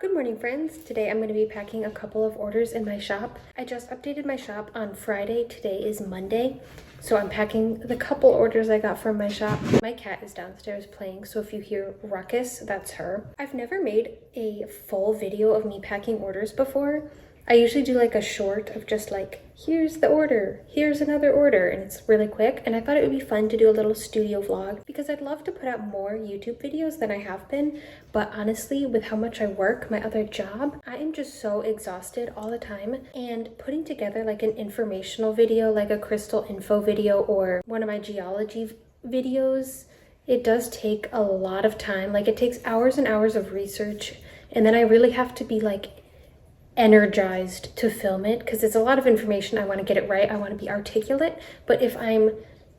Good morning, friends. Today I'm going to be packing a couple of orders in my shop. I just updated my shop on Friday. Today is Monday. So I'm packing the couple orders I got from my shop. My cat is downstairs playing, so if you hear ruckus, that's her. I've never made a full video of me packing orders before. I usually do like a short of just like, here's the order, here's another order, and it's really quick. And I thought it would be fun to do a little studio vlog because I'd love to put out more YouTube videos than I have been. But honestly, with how much I work, my other job, I am just so exhausted all the time. And putting together like an informational video, like a crystal info video or one of my geology videos, it does take a lot of time. Like it takes hours and hours of research. And then I really have to be like energized to film it because it's a lot of information. I want to get it right. I want to be articulate. But if I'm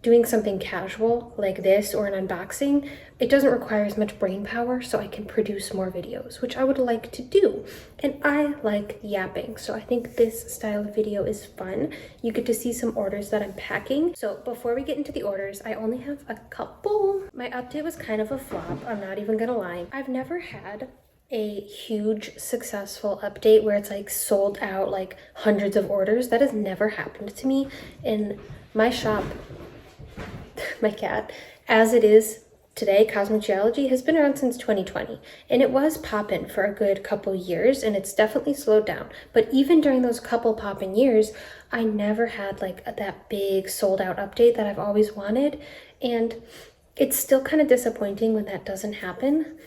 doing something casual like this or an unboxing, it doesn't require as much brain power, so I can produce more videos, which I would like to do. And I like yapping, so I think this style of video is fun. You get to see some orders that I'm packing. So before we get into the orders, I only have a couple. My update was kind of a flop, I'm not even gonna lie. I've never had a huge successful update where it's like sold out like hundreds of orders. That has never happened to me in my shop. My cat, as it is today, Cosmic Geology has been around since 2020, and it was poppin' for a good couple years, and it's definitely slowed down. But even during those couple poppin' years, I never had like that big sold out update that I've always wanted, and it's still kind of disappointing when that doesn't happen.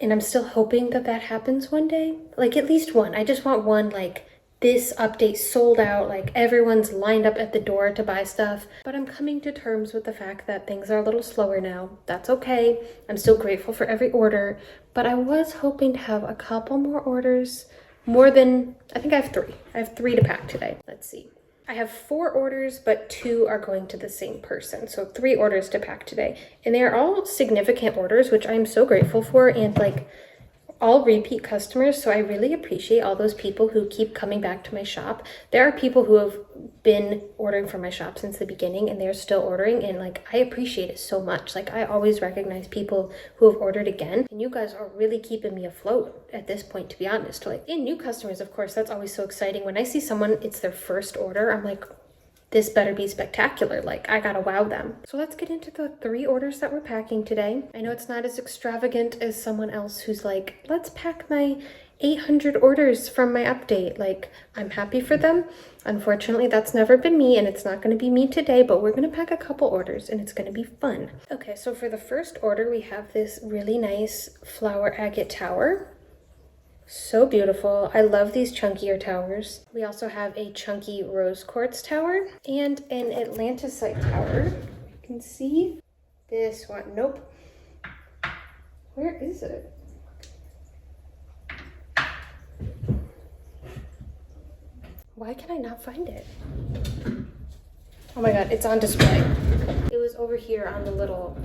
And I'm still hoping that that happens one day. Like at least one. I just want one like this update sold out, like everyone's lined up at the door to buy stuff. But I'm coming to terms with the fact that things are a little slower now. That's okay. I'm still grateful for every order. But I was hoping to have a couple more orders. More than, I think I have three. I have three to pack today. Let's see. I have 4 orders, but 2 are going to the same person. So 3 orders to pack today. And they are all significant orders, which I'm so grateful for, and like all repeat customers. So I really appreciate all those people who keep coming back to my shop. There are people who have been ordering from my shop since the beginning and they're still ordering, and like I appreciate it so much. Like I always recognize people who have ordered again, and you guys are really keeping me afloat at this point, to be honest. Like, and new customers, of course, that's always so exciting. When I see someone, it's their first order, I'm like, this better be spectacular. Like I gotta wow them. So let's get into the 3 orders that we're packing today. I know it's not as extravagant as someone else who's like, let's pack my 800 orders from my update. Like, I'm happy for them. Unfortunately, that's never been me, and it's not going to be me today, but we're going to pack a couple orders and it's going to be fun. Okay, so for the first order, we have this really nice flower agate tower. So beautiful. I love these chunkier towers. We also have a chunky rose quartz tower and an Atlantisite tower. You can see this one. Nope. Where is it? Why can I not find it? Oh my god, it's on display. It was over here on the little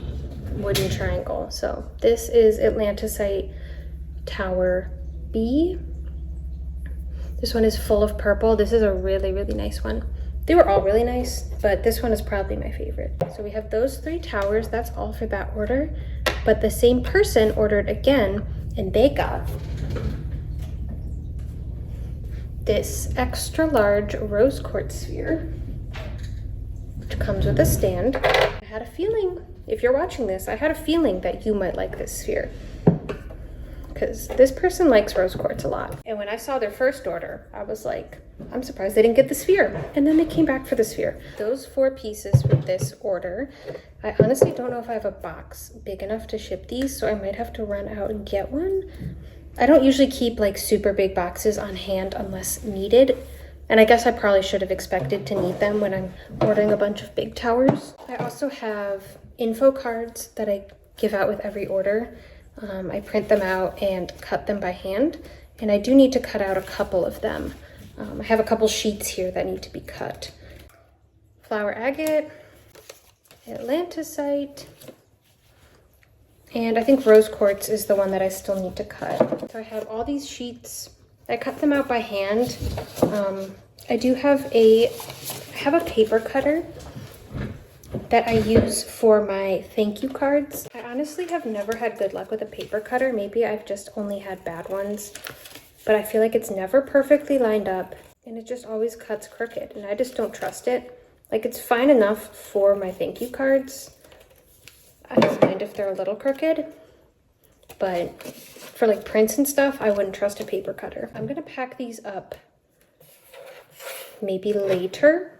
wooden triangle. So this is Atlantisite Tower B. This one is full of purple. This is a really, really nice one. They were all really nice, but this one is probably my favorite. So we have those 3 towers. That's all for that order. But the same person ordered again, and they got this extra large rose quartz sphere, which comes with a stand. I had a feeling, if you're watching this, I had a feeling that you might like this sphere, because this person likes rose quartz a lot. And when I saw their first order, I was like, I'm surprised they didn't get the sphere. And then they came back for the sphere. Those 4 pieces with this order, I honestly don't know if I have a box big enough to ship these, so I might have to run out and get one. I don't usually keep like super big boxes on hand unless needed. And I guess I probably should have expected to need them when I'm ordering a bunch of big towers. I also have info cards that I give out with every order. I print them out and cut them by hand, and I do need to cut out a couple of them. I have a couple sheets here that need to be cut. Flower agate, Atlantisite, and I think rose quartz is the one that I still need to cut. So I have all these sheets. I cut them out by hand. I do have a paper cutter that I use for my thank you cards. I honestly have never had good luck with a paper cutter. Maybe I've just only had bad ones, but I feel like it's never perfectly lined up and it just always cuts crooked and I just don't trust it. Like, it's fine enough for my thank you cards. I don't mind if they're a little crooked, but for like prints and stuff, I wouldn't trust a paper cutter. I'm gonna pack these up maybe later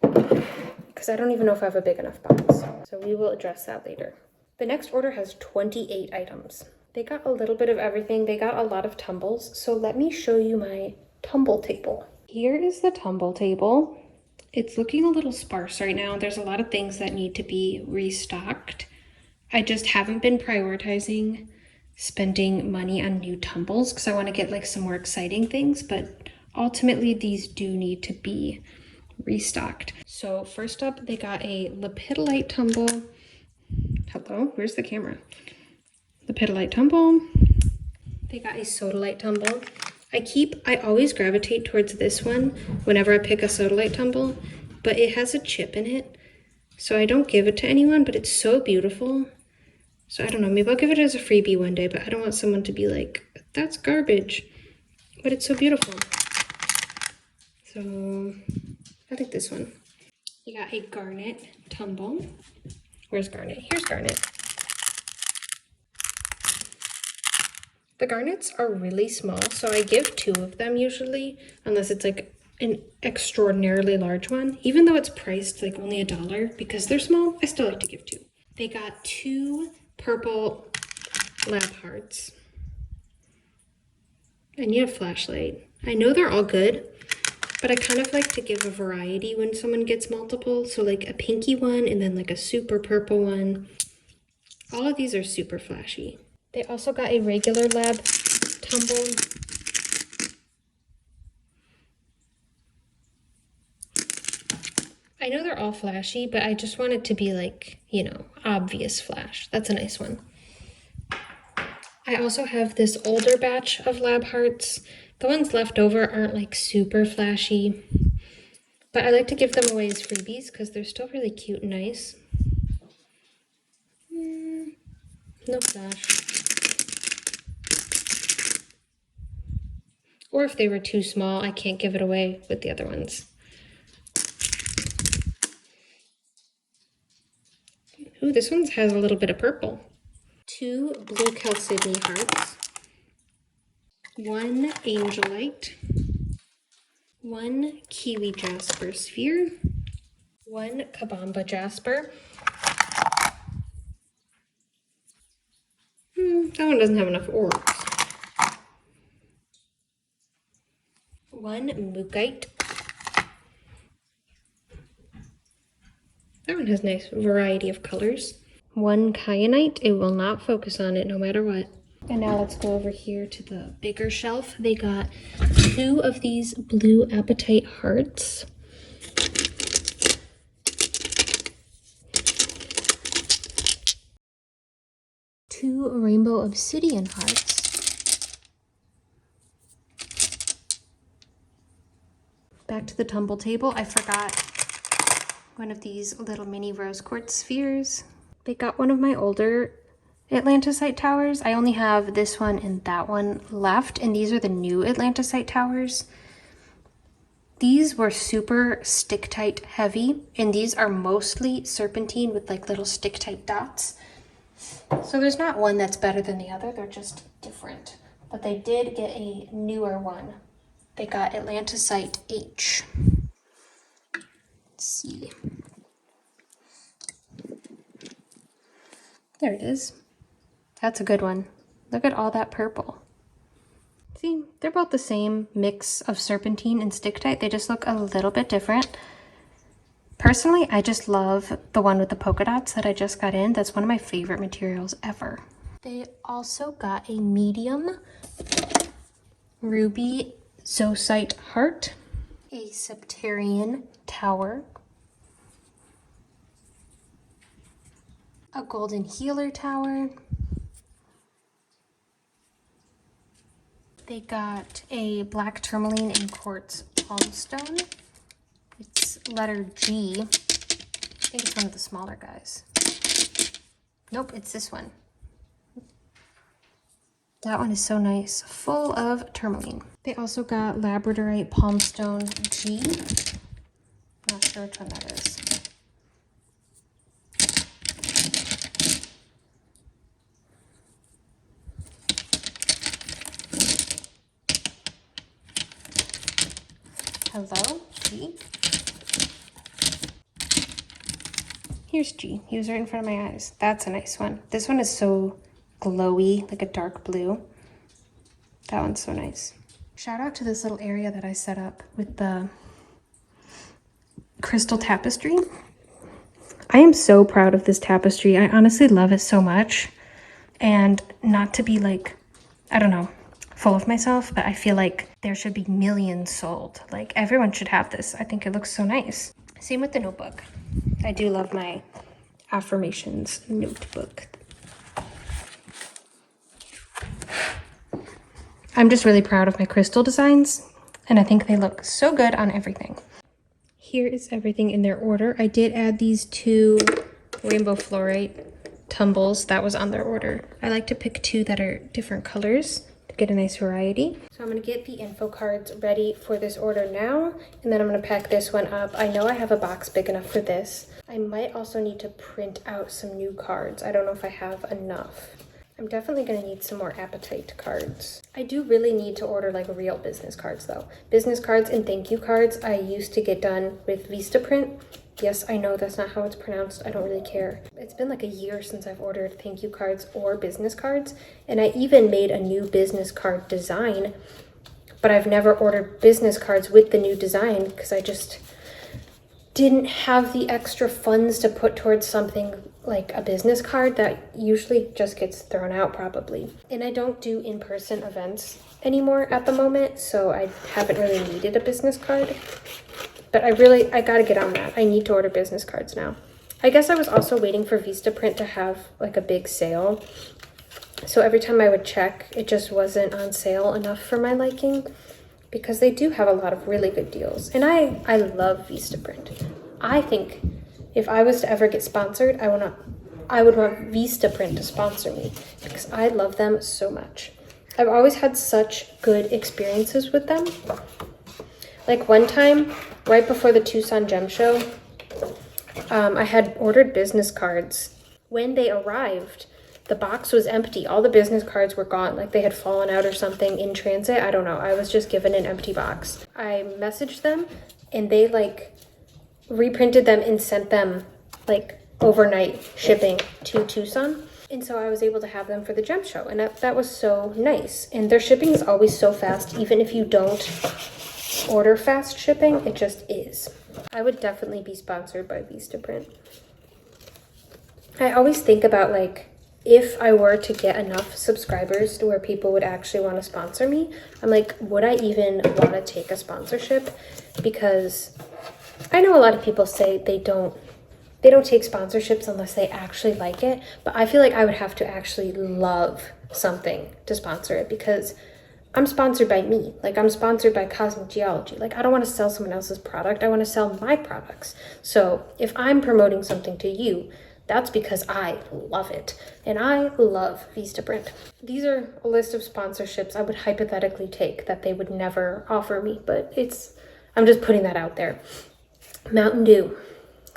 because I don't even know if I have a big enough box. So we will address that later. The next order has 28 items. They got a little bit of everything. They got a lot of tumbles. So let me show you my tumble table. Here is the tumble table. It's looking a little sparse right now. There's a lot of things that need to be restocked. I just haven't been prioritizing spending money on new tumbles because I want to get like some more exciting things, but ultimately these do need to be restocked. So first up, they got a lepidolite tumble. Hello, where's the camera? Lepidolite tumble. They got a sodalite tumble. I always gravitate towards this one whenever I pick a sodalite tumble, but it has a chip in it. So I don't give it to anyone, but it's so beautiful. So I don't know, maybe I'll give it as a freebie one day, but I don't want someone to be like, that's garbage. But it's so beautiful. So I like this one. You got a garnet tumble. Where's garnet? Here's garnet. The garnets are really small, so I give 2 of them usually, unless it's like an extraordinarily large one. Even though it's priced like only $1 because they're small, I still like to give 2. They got 2 purple lab hearts. And you have flashlight. I know they're all good, but I kind of like to give a variety when someone gets multiple. So like a pinky one and then like a super purple one. All of these are super flashy. They also got a regular lab tumble. I know they're all flashy, but I just want it to be like, you know, obvious flash. That's a nice one. I also have this older batch of lab hearts. The ones left over aren't like super flashy, but I like to give them away as freebies because they're still really cute and nice. No flash. Or if they were too small, I can't give it away with the other ones. Ooh, this one has a little bit of purple. 2 blue chalcedony hearts. 1 angelite. 1 kiwi jasper sphere. 1 kabamba jasper. That one doesn't have enough orbs. 1 mookite. That one has a nice variety of colors. 1 kyanite. It will not focus on it no matter what. And now let's go over here to the bigger shelf. They got 2 of these blue apatite hearts. 2 rainbow obsidian hearts. Back to the tumble table. I forgot one of these little mini rose quartz spheres. They got one of my older Atlantisite towers. I only have this one and that one left, and these are the new Atlantisite towers. These were super stick-tight heavy, and these are mostly serpentine with like little stick-tight dots. So there's not one that's better than the other, they're just different. But they did get a newer one. They got Atlantisite H. Let's see. There it is. That's a good one. Look at all that purple. See, they're both the same mix of serpentine and stick-tight. They just look a little bit different. Personally, I just love the one with the polka dots that I just got in. That's one of my favorite materials ever. They also got a medium ruby zoisite heart, a septarian tower, a golden healer tower. They got a black tourmaline and quartz palmstone. It's letter G. I think it's one of the smaller guys. Nope, it's this one. That one is so nice, full of tourmaline. They also got Labradorite Palmstone G. Not sure which one that is. Hello, G. Here's G. He was right in front of my eyes. That's a nice one. This one is so glowy, like a dark blue. That one's so nice. Shout out to this little area that I set up with the crystal tapestry. I am so proud of this tapestry. I honestly love it so much. And not to be like, I don't know, full of myself, but I feel like there should be millions sold. Like everyone should have this. I think it looks so nice. Same with the notebook. I do love my affirmations notebook. I'm just really proud of my crystal designs, and I think they look so good on everything. Here is everything in their order. I did add these 2 rainbow fluorite tumbles that was on their order. I like to pick 2 that are different colors to get a nice variety. So I'm gonna get the info cards ready for this order now, and then I'm gonna pack this one up. I know I have a box big enough for this. I might also need to print out some new cards. I don't know if I have enough. I'm definitely gonna need some more appetite cards. I do really need to order like real business cards though. Business cards and thank you cards I used to get done with Vistaprint. Yes, I know that's not how it's pronounced. I don't really care. It's been like a year since I've ordered thank you cards or business cards. And I even made a new business card design, but I've never ordered business cards with the new design because I just didn't have the extra funds to put towards something like a business card that usually just gets thrown out probably. And I don't do in-person events anymore at the moment, so I haven't really needed a business card. But I gotta get on that. I need to order business cards now. I guess I was also waiting for Vistaprint to have like a big sale. So every time I would check, it just wasn't on sale enough for my liking, because they do have a lot of really good deals. And I love Vistaprint. I think if I was to ever get sponsored, I would want Vistaprint to sponsor me because I love them so much. I've always had such good experiences with them. Like one time, right before the Tucson Gem Show, I had ordered business cards. When they arrived, the box was empty. All the business cards were gone, like they had fallen out or something in transit. I don't know. I was just given an empty box. I messaged them and they like reprinted them and sent them like overnight shipping to Tucson. And so I was able to have them for the Gem Show, and that was so nice. And their shipping is always so fast, even if you don't order fast shipping, it just is. I would definitely be sponsored by Vistaprint. I always think about like, if I were to get enough subscribers to where people would actually want to sponsor me, I'm like, would I even want to take a sponsorship? Because I know a lot of people say they don't take sponsorships unless they actually like it, but I feel like I would have to actually love something to sponsor it, because I'm sponsored by me. Like, I'm sponsored by Cosmic Geology. Like, I don't want to sell someone else's product. I want to sell my products. So if I'm promoting something to you, that's because I love it. And I love Vistaprint. These are a list of sponsorships I would hypothetically take that they would never offer me, but I'm just putting that out there. Mountain Dew,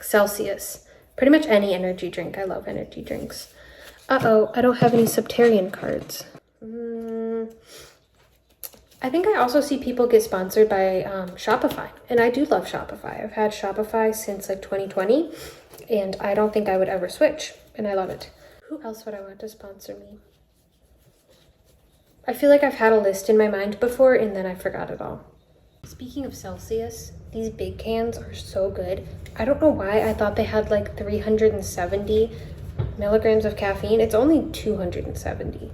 Celsius, pretty much any energy drink. I love energy drinks. Uh-oh, I don't have any Septarian cards. I think I also see people get sponsored by Shopify, and I do love Shopify. I've had Shopify since like 2020, and I don't think I would ever switch, and I love it. Who else would I want to sponsor me? I feel like I've had a list in my mind before, and then I forgot it all. Speaking of Celsius, these big cans are so good. I don't know why I thought they had like 370 milligrams of caffeine. It's only 270,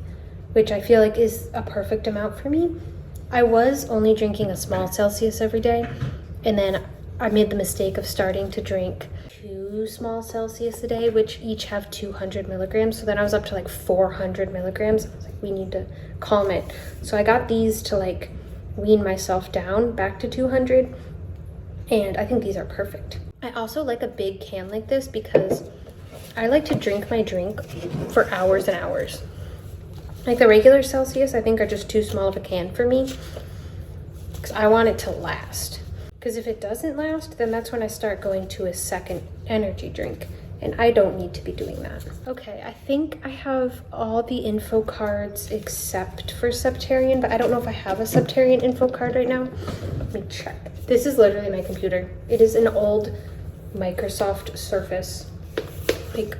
which I feel like is a perfect amount for me. I was only drinking a small Celsius every day, and then I made the mistake of starting to drink 2 small Celsius a day, which each have 200 milligrams. So then I was up to like 400 milligrams. I was like, we need to calm it. So I got these to like wean myself down back to 200, and I think these are perfect. I also like a big can like this because I like to drink my drink for hours and hours. Like the regular Celsius, I think are just too small of a can for me because I want it to last. Because if it doesn't last, then that's when I start going to a second energy drink. And I don't need to be doing that. Okay, I think I have all the info cards except for Septarian, but I don't know if I have a Septarian info card right now. Let me check. This is literally my computer. It is an old Microsoft Surface. Like,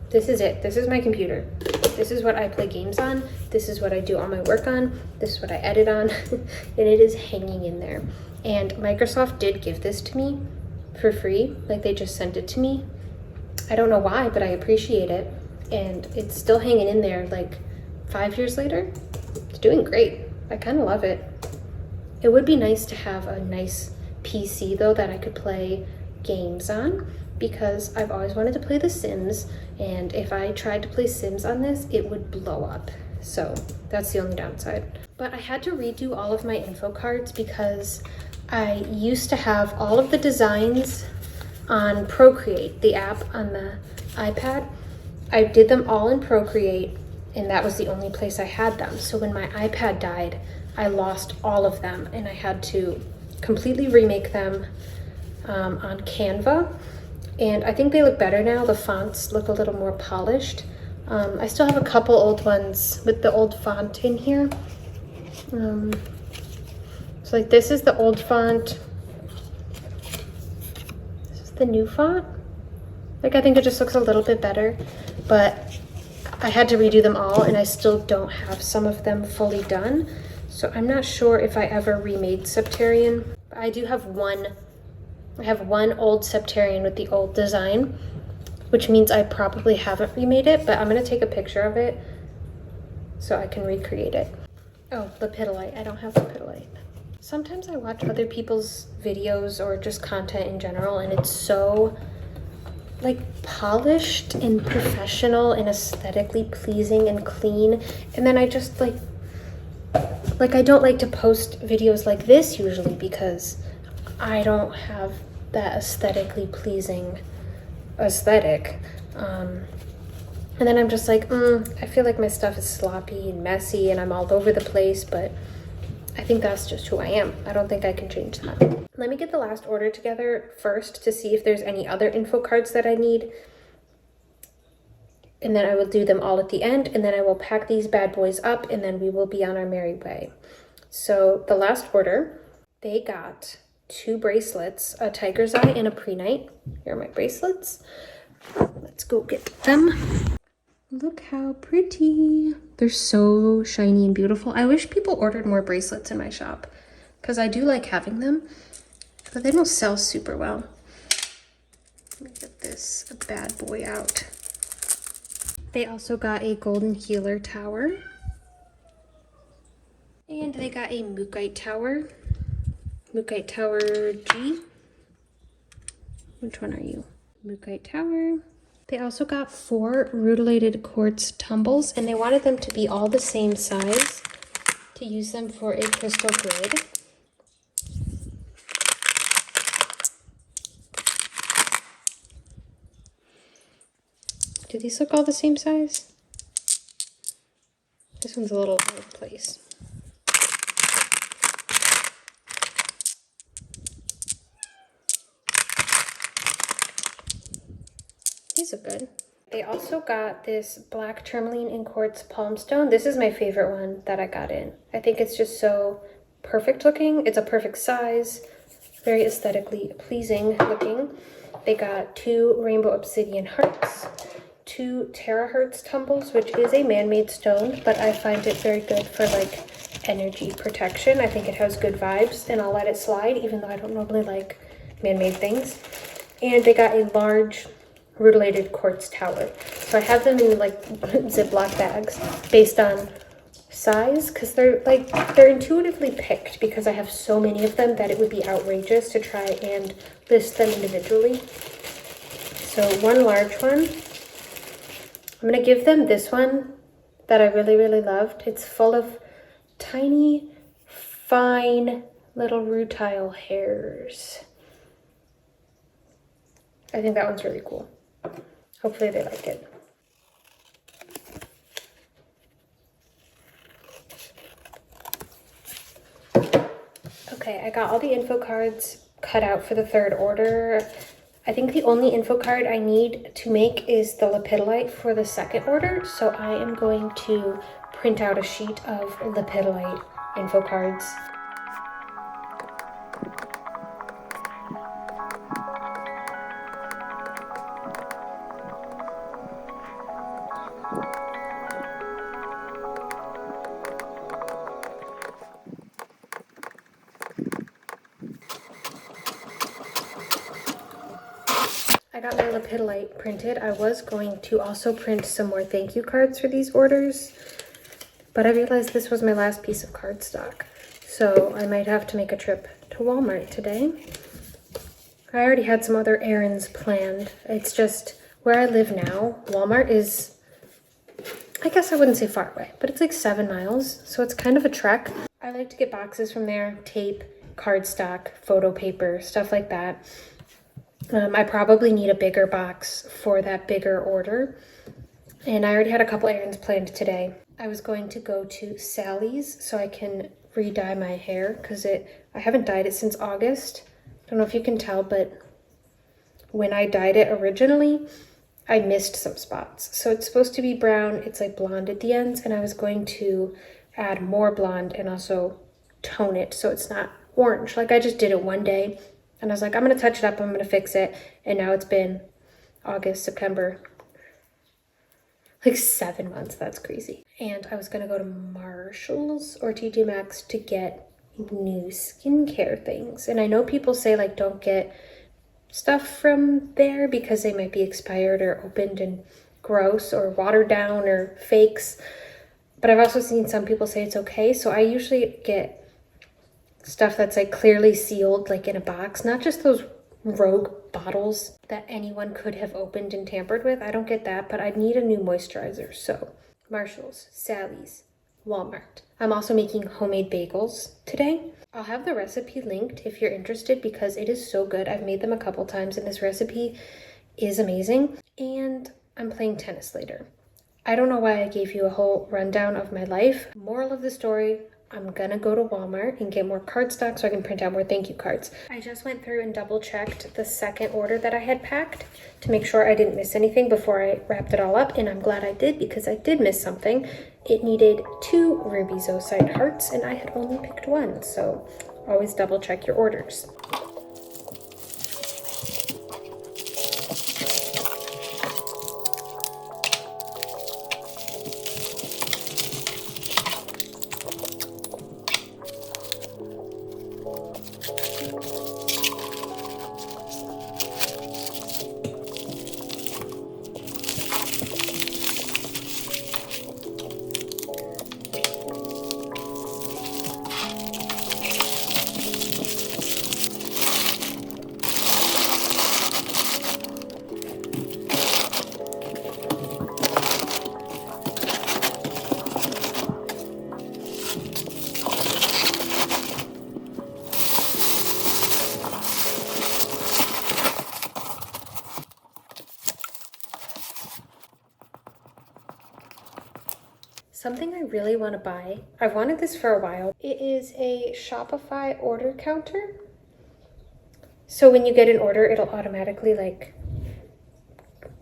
this is it. This is my computer. This is what I play games on. This is what I do all my work on. This is what I edit on. And it is hanging in there. And Microsoft did give this to me for free. Like, they just sent it to me. I don't know why, but I appreciate it. And it's still hanging in there like 5 years later. It's doing great. I kind of love it. It would be nice to have a nice PC though that I could play games on, because I've always wanted to play The Sims, and if I tried to play Sims on this, it would blow up. So that's the only downside. But I had to redo all of my info cards because I used to have all of the designs on Procreate, the app on the iPad. I did them all in Procreate, and that was the only place I had them. So when my iPad died, I lost all of them, and I had to completely remake them on Canva. And I think they look better now. The fonts look a little more polished. I still have a couple old ones with the old font in here. So like this is the old font. The new font. Like, I think it just looks a little bit better, but I had to redo them all, and I still don't have some of them fully done. So I'm not sure if I ever remade Septarian. I do have one. I have one old Septarian with the old design, which means I probably haven't remade it, but I'm gonna take a picture of it so I can recreate it. Oh, Lepidolite. I don't have Lepidolite. Sometimes I watch other people's videos or just content in general, and it's so like polished and professional and aesthetically pleasing and clean. And then I just like I don't like to post videos like this usually because I don't have that aesthetically pleasing aesthetic. And then I'm just like, I feel like my stuff is sloppy and messy and I'm all over the place, but I think that's just who I am. I don't think I can change that. Let me get the last order together first to see if there's any other info cards that I need. And then I will do them all at the end, and then I will pack these bad boys up, and then we will be on our merry way. So the last order, they got 2 bracelets, a tiger's eye and a pre-night. Here are my bracelets. Let's go get them. Look how pretty. They're so shiny and beautiful. I wish people ordered more bracelets in my shop because I do like having them, but they don't sell super well. Let me get this bad boy out. They also got a golden healer tower. And they got a Mookite tower. Mookite tower G. Which one are you? Mookite tower. They also got 4 rutilated quartz tumbles, and they wanted them to be all the same size to use them for a crystal grid. Do these look all the same size? This one's a little out of place. These are good. They also got this black tourmaline and quartz palm stone. This is my favorite one that I got in. I think it's just so perfect looking. It's a perfect size, very aesthetically pleasing looking. They got 2 rainbow obsidian hearts, 2 terahertz tumbles, which is a man-made stone, but I find it very good for like energy protection. I think it has good vibes, and I'll let it slide even though I don't normally like man-made things. And they got a large rutilated quartz tower. So I have them in like Ziploc bags based on size, because they're intuitively picked because I have so many of them that it would be outrageous to try and list them individually. So 1 large one. I'm gonna give them this one that I really, really loved. It's full of tiny, fine little rutile hairs. I think that one's really cool. Hopefully they like it. Okay, I got all the info cards cut out for the third order. I think the only info card I need to make is the lepidolite for the second order. So I am going to print out a sheet of lepidolite info cards. I got my lepidolite printed. I was going to also print some more thank you cards for these orders, but I realized this was my last piece of cardstock. So I might have to make a trip to Walmart today. I already had some other errands planned. It's just where I live now, Walmart is, I guess I wouldn't say far away, but it's like 7 miles. So it's kind of a trek. I like to get boxes from there, tape, cardstock, photo paper, stuff like that. I probably need a bigger box for that bigger order. And I already had a couple errands planned today. I was going to go to Sally's so I can re-dye my hair because I haven't dyed it since August. I don't know if you can tell, but when I dyed it originally, I missed some spots. So it's supposed to be brown. It's like blonde at the ends. And I was going to add more blonde and also tone it so it's not orange. Like I just did it one day. And I was like, I'm going to touch it up. I'm going to fix it. And now it's been August, September, like 7 months. That's crazy. And I was going to go to Marshall's or TJ Maxx to get new skincare things. And I know people say like, don't get stuff from there because they might be expired or opened and gross or watered down or fakes. But I've also seen some people say it's okay. So I usually get stuff that's like clearly sealed, like in a box, not just those rogue bottles that anyone could have opened and tampered with. I don't get that, but I need a new moisturizer. So Marshall's, Sally's, Walmart. I'm also making homemade bagels today. I'll have the recipe linked if you're interested because it is so good. I've made them a couple times and this recipe is amazing. And I'm playing tennis later. I don't know why I gave you a whole rundown of my life. Moral of the story, I'm gonna go to Walmart and get more cardstock so I can print out more thank you cards. I just went through and double checked the second order that I had packed to make sure I didn't miss anything before I wrapped it all up, and I'm glad I did because I did miss something. It needed 2 ruby zoisite hearts and I had only picked 1, so always double check your orders. Something I really want to buy, I've wanted this for a while. It is a Shopify order counter. So when you get an order, it'll automatically like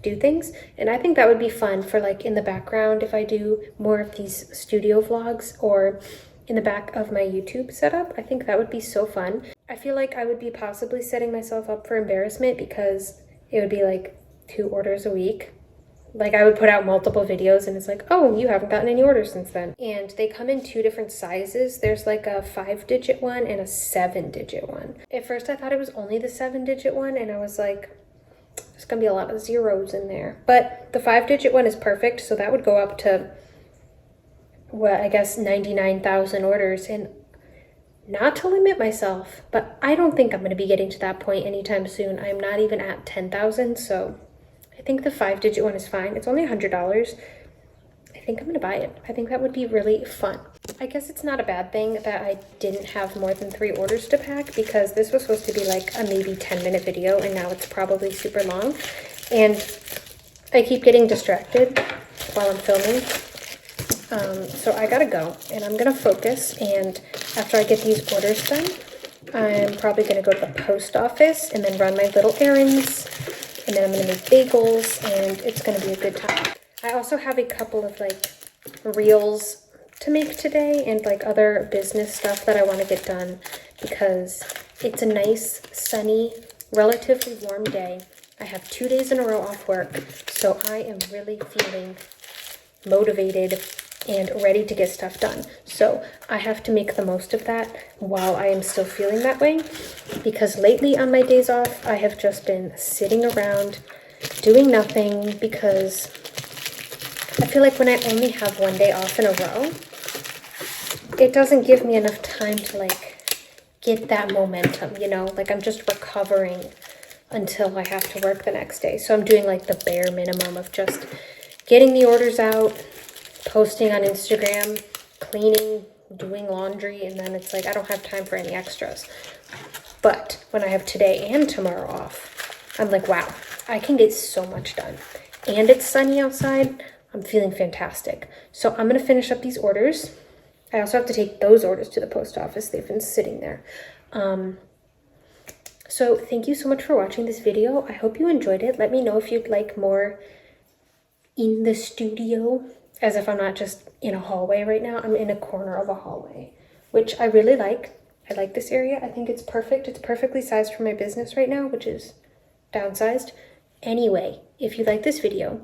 do things. And I think that would be fun for like in the background if I do more of these studio vlogs or in the back of my YouTube setup. I think that would be so fun. I feel like I would be possibly setting myself up for embarrassment because it would be like 2 orders a week. Like I would put out multiple videos and it's like, oh, you haven't gotten any orders since then. And they come in 2 different sizes. There's like a 5-digit one and a 7-digit one. At first I thought it was only the 7-digit one and I was like, there's gonna be a lot of zeros in there. But the 5-digit one is perfect. So that would go up to, well, I guess 99,000 orders. And not to limit myself, but I don't think I'm gonna be getting to that point anytime soon. I'm not even at 10,000, so I think the 5-digit one is fine. It's only $100. I think I'm gonna buy it. I think that would be really fun. I guess it's not a bad thing that I didn't have more than 3 orders to pack because this was supposed to be like a maybe 10-minute video and now it's probably super long. And I keep getting distracted while I'm filming. So I gotta go, and I'm gonna focus, and after I get these orders done, I'm probably gonna go to the post office and then run my little errands, and then I'm gonna make bagels, and it's gonna be a good time. I also have a couple of like reels to make today and like other business stuff that I want to get done because it's a nice, sunny, relatively warm day. I have 2 days in a row off work, so I am really feeling motivated and ready to get stuff done. So I have to make the most of that while I am still feeling that way, because lately on my days off, I have just been sitting around doing nothing because I feel like when I only have 1 day off in a row, it doesn't give me enough time to like get that momentum, you know, like I'm just recovering until I have to work the next day. So I'm doing like the bare minimum of just getting the orders out, posting on Instagram, cleaning, doing laundry, and then it's like I don't have time for any extras. But when I have today and tomorrow off, I'm like, wow, I can get so much done. And it's sunny outside. I'm feeling fantastic. So I'm going to finish up these orders. I also have to take those orders to the post office. They've been sitting there. So thank you so much for watching this video. I hope you enjoyed it. Let me know if you'd like more in the studio, as if I'm not just in a hallway right now. I'm in a corner of a hallway, which I really like. I like this area. I think it's perfect. It's perfectly sized for my business right now, which is downsized. Anyway, if you like this video,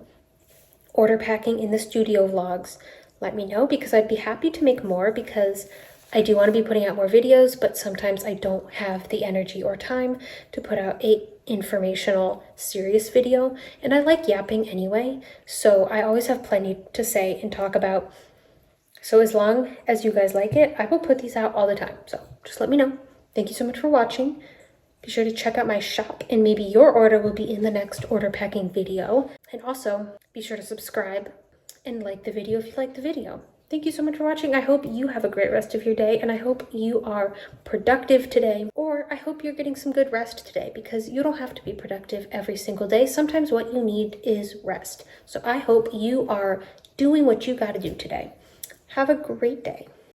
order packing in the studio vlogs, let me know, because I'd be happy to make more, because I do want to be putting out more videos, but sometimes I don't have the energy or time to put out a informational, serious video, and I like yapping anyway, so I always have plenty to say and talk about. So as long as you guys like it, I will put these out all the time, so just let me know. Thank you so much for watching. Be sure to check out my shop, and maybe your order will be in the next order packing video. And also, be sure to subscribe and like the video if you like the video. Thank you so much for watching. I hope you have a great rest of your day, and I hope you are productive today, or I hope you're getting some good rest today, because you don't have to be productive every single day. Sometimes what you need is rest. So I hope you are doing what you got to do today. Have a great day.